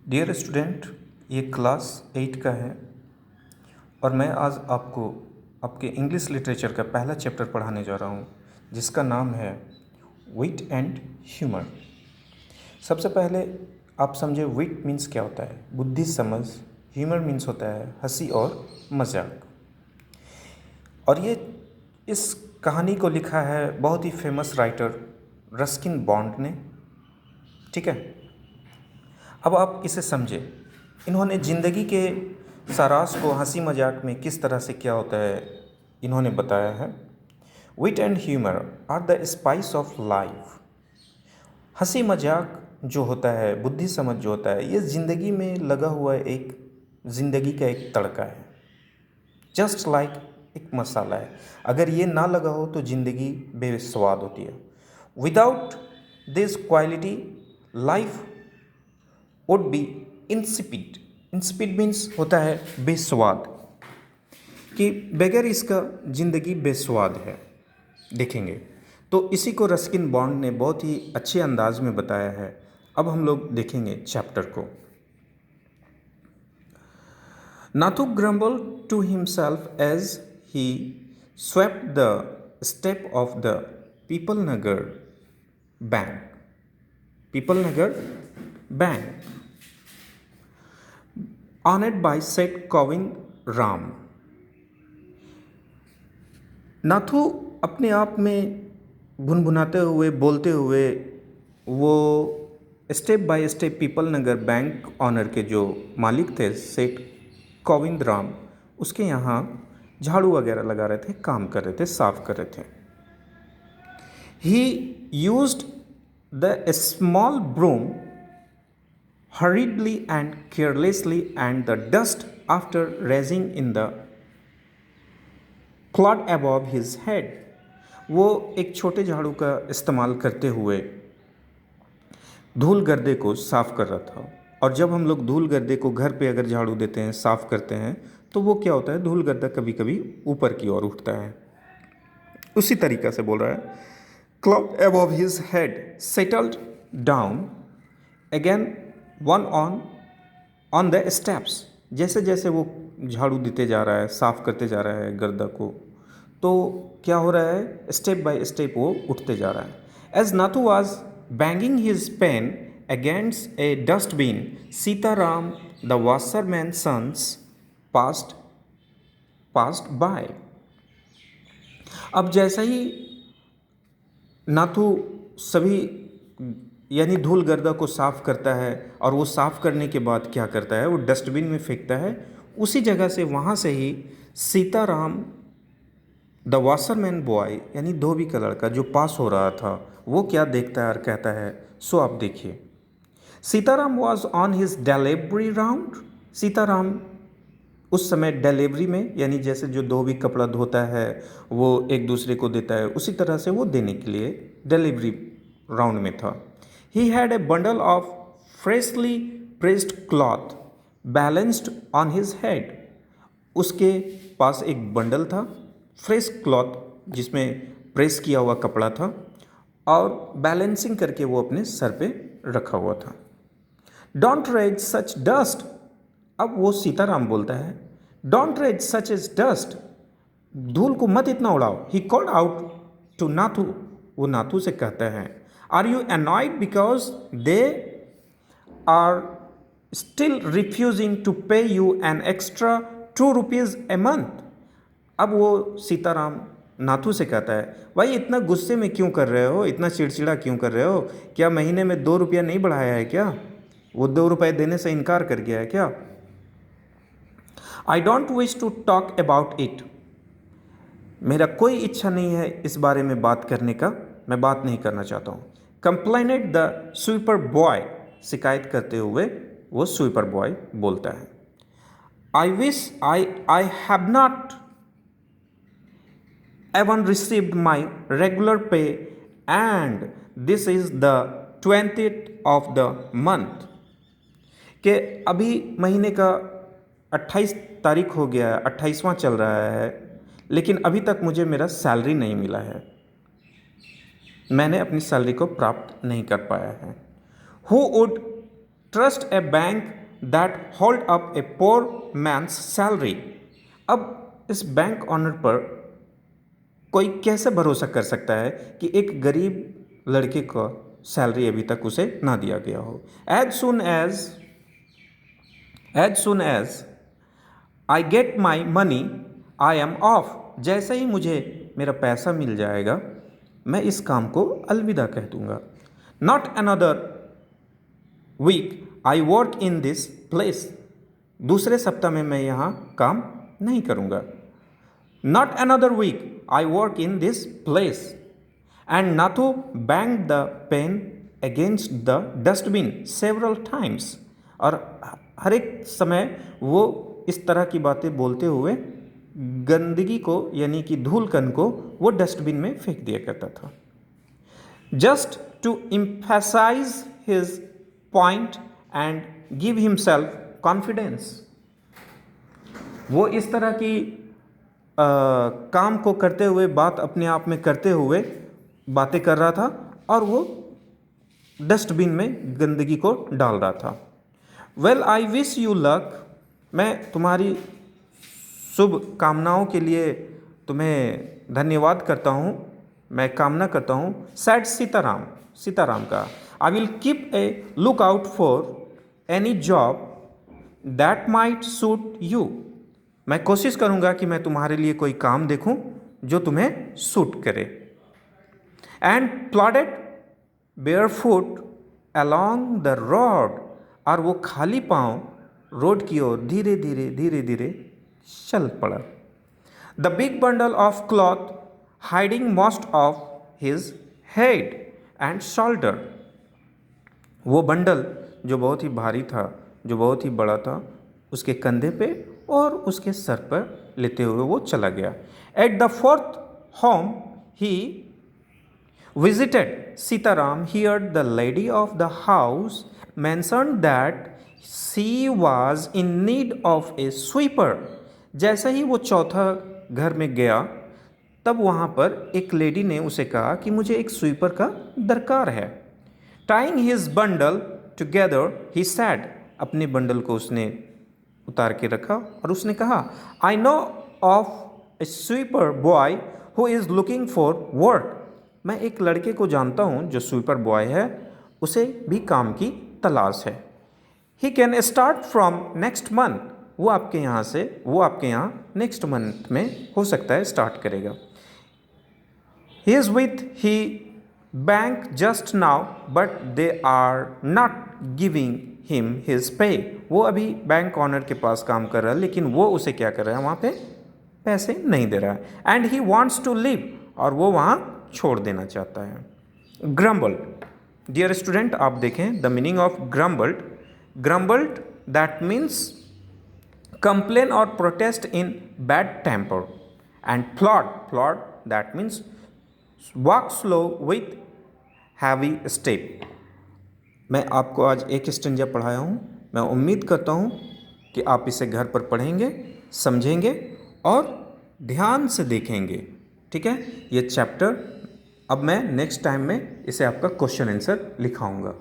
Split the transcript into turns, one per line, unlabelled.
Dear student, ये class 8 का है और मैं आज आपको आपके इंग्लिश लिटरेचर का पहला चैप्टर पढ़ाने जा रहा हूँ जिसका नाम है विट एंड ह्यूमर। सबसे पहले आप समझे विट मीन्स क्या होता है, बुद्धि समझ। ह्यूमर मीन्स होता है हंसी और मजाक। और ये इस कहानी को लिखा है बहुत ही फेमस राइटर रस्किन बॉन्ड ने। ठीक है, अब आप इसे समझें। इन्होंने ज़िंदगी के सारांश को हंसी मजाक में किस तरह से क्या होता है इन्होंने बताया है। Wit and humour are the spice of life. हंसी मजाक जो होता है, बुद्धि समझ जो होता है, ये ज़िंदगी में लगा हुआ ज़िंदगी का एक तड़का है। जस्ट लाइक एक मसाला है, अगर ये ना लगा हो तो ज़िंदगी बेस्वाद होती है। Without this quality life would be insipid. Insipid means होता है बेस्वाद, कि बगैर इसका ज़िंदगी बेस्वाद है। देखेंगे तो इसी को रस्किन बॉन्ड ने बहुत ही अच्छे अंदाज में बताया है। अब हम लोग देखेंगे चैप्टर को। Nathu grumble to himself as he swept the step of the Pipal Nagar bank. Pipal Nagar bank honored by said Govind Ram। Nathu अपने आप में भुनभुनाते हुए बोलते हुए वो step by step Pipal Nagar bank owner के जो मालिक थे सेठ गोविंद राम, उसके यहाँ झाड़ू वगैरह लगा रहे थे, काम कर रहे थे, साफ कर रहे थे। He used the small broom hurriedly and carelessly, and the dust after rising in the cloud above his head। वो एक छोटे झाड़ू का इस्तेमाल करते हुए धूल गर्दे को साफ कर रहा था। और जब हम लोग धूल गर्दे को घर पे अगर झाड़ू देते हैं, साफ करते हैं, तो वो क्या होता है, धूल गर्दा कभी कभी ऊपर की ओर उठता है। उसी तरीक़ा से बोल रहा है, cloud above his head settled down again one on the steps. जैसे जैसे वो झाड़ू देते जा रहा है, साफ करते जा रहा है गर्दा को, तो क्या हो रहा है, स्टेप बाय स्टेप वो उठते जा रहा है। As Nathu was banging his pan against a dustbin, Sitaram the washerman sons past by. अब जैसा ही नाथू सभी यानी धूल गर्दा को साफ़ करता है और वो साफ़ करने के बाद क्या करता है, वो डस्टबिन में फेंकता है। उसी जगह से वहाँ से ही सीताराम द वॉशरमैन बॉय यानी धोबी का लड़का जो पास हो रहा था, वो क्या देखता है और कहता है, सो आप देखिए। Sitaram was on his delivery round. Sitaram उस समय डिलीवरी में, यानी जैसे जो धोबी कपड़ा धोता है वो एक दूसरे को देता है, उसी तरह से वो देने के लिए डिलीवरी राउंड में था। He had a bundle of freshly pressed cloth balanced on his head। उसके पास एक बंडल था, फ्रेश क्लॉथ जिसमें प्रेस किया हुआ कपड़ा था, और बैलेंसिंग करके वो अपने सर पे रखा हुआ था। Don't raise such dust। अब वो सीताराम बोलता है, Don't raise such as dust। धूल को मत इतना उड़ाओ। He called out to Nathu. वो नाथू से कहता है, Are you annoyed because they are still refusing to pay you an extra 2 rupees a month। अब वो सीताराम नाथू से कहता है, भाई इतना गुस्से में क्यों कर रहे हो, इतना चिड़चिड़ा क्यों कर रहे हो, क्या महीने में 2 रुपया नहीं बढ़ाया है क्या, वो 2 रुपये देने से इनकार कर गया है क्या। I don't wish to talk about it। मेरा कोई इच्छा नहीं है इस बारे में बात करने का, मैं बात नहीं करना चाहता हूँ। Complained the sweeper boy. शिकायत करते हुए वो स्वीपर बॉय बोलता है, I wish I have not even received my regular pay and this is the 20th of the month. के अभी महीने का 28 तारीख हो गया है, 28वां चल रहा है, लेकिन अभी तक मुझे मेरा सैलरी नहीं मिला है, मैंने अपनी सैलरी को प्राप्त नहीं कर पाया है। Who would trust a bank that hold up a poor man's salary. अब इस बैंक ऑनर पर कोई कैसे भरोसा कर सकता है कि एक गरीब लड़के का सैलरी अभी तक उसे ना दिया गया हो। As soon as I get my money I am off. जैसे ही मुझे मेरा पैसा मिल जाएगा मैं इस काम को अलविदा कह दूंगा। Not another week I work in this place. दूसरे सप्ताह में मैं यहाँ काम नहीं करूँगा। Not another week I work in this place and Nathu bang the pan against the dustbin several times. और हर एक समय वो इस तरह की बातें बोलते हुए गंदगी को यानी कि धूल कण को वो डस्टबिन में फेंक दिया करता था। Just to emphasize his point and give himself confidence. वो इस तरह की काम को करते हुए, बात अपने आप में करते हुए बातें कर रहा था और वो डस्टबिन में गंदगी को डाल रहा था। Well I wish you luck. मैं तुम्हारी शुभ कामनाओं के लिए तुम्हें धन्यवाद करता हूँ, मैं कामना करता हूँ। सैड सीताराम का I will keep a look out for any job that might suit you. मैं कोशिश करूँगा कि मैं तुम्हारे लिए कोई काम देखूँ जो तुम्हें सूट करे। And plodded barefoot along the road. और वो खाली पांव रोड की ओर धीरे धीरे चल पड़ा। The big bundle of cloth hiding most of his head and shoulder. वो बंडल जो बहुत ही भारी था, जो बहुत ही बड़ा था, उसके कंधे पे और उसके सर पर लेते हुए वो चला गया। At the fourth home he visited, Sitaram heard the lady of the house mentioned that she was in need of a sweeper. जैसे ही वो चौथा घर में गया तब वहाँ पर एक लेडी ने उसे कहा कि मुझे एक स्वीपर का दरकार है। Tying his bundle together, he said, अपने बंडल को उसने उतार के रखा और उसने कहा, I know of a sweeper boy who is looking for work. मैं एक लड़के को जानता हूँ जो स्वीपर बॉय है, उसे भी काम की तलाश है। He can start from next month. वो आपके यहाँ नेक्स्ट मंथ में हो सकता है स्टार्ट करेगा। He is with he bank just now but they are not giving him his pay. वो अभी बैंक ऑनर के पास काम कर रहा है लेकिन वो उसे क्या कर रहा है, वहाँ पे पैसे नहीं दे रहा है। And he wants to leave. और वो वहाँ छोड़ देना चाहता है। ग्रम्बल्ड, डियर स्टूडेंट, आप देखें the meaning of grumbled. Grumbled that means complain और protest in bad temper. And plod that means walk slow with heavy step. मैं आपको आज एक स्टेंजा पढ़ाया हूँ। मैं उम्मीद करता हूँ कि आप इसे घर पर पढ़ेंगे, समझेंगे और ध्यान से देखेंगे। ठीक है, ये चैप्टर अब मैं नेक्स्ट टाइम में इसे आपका क्वेश्चन आंसर लिखाऊंगा।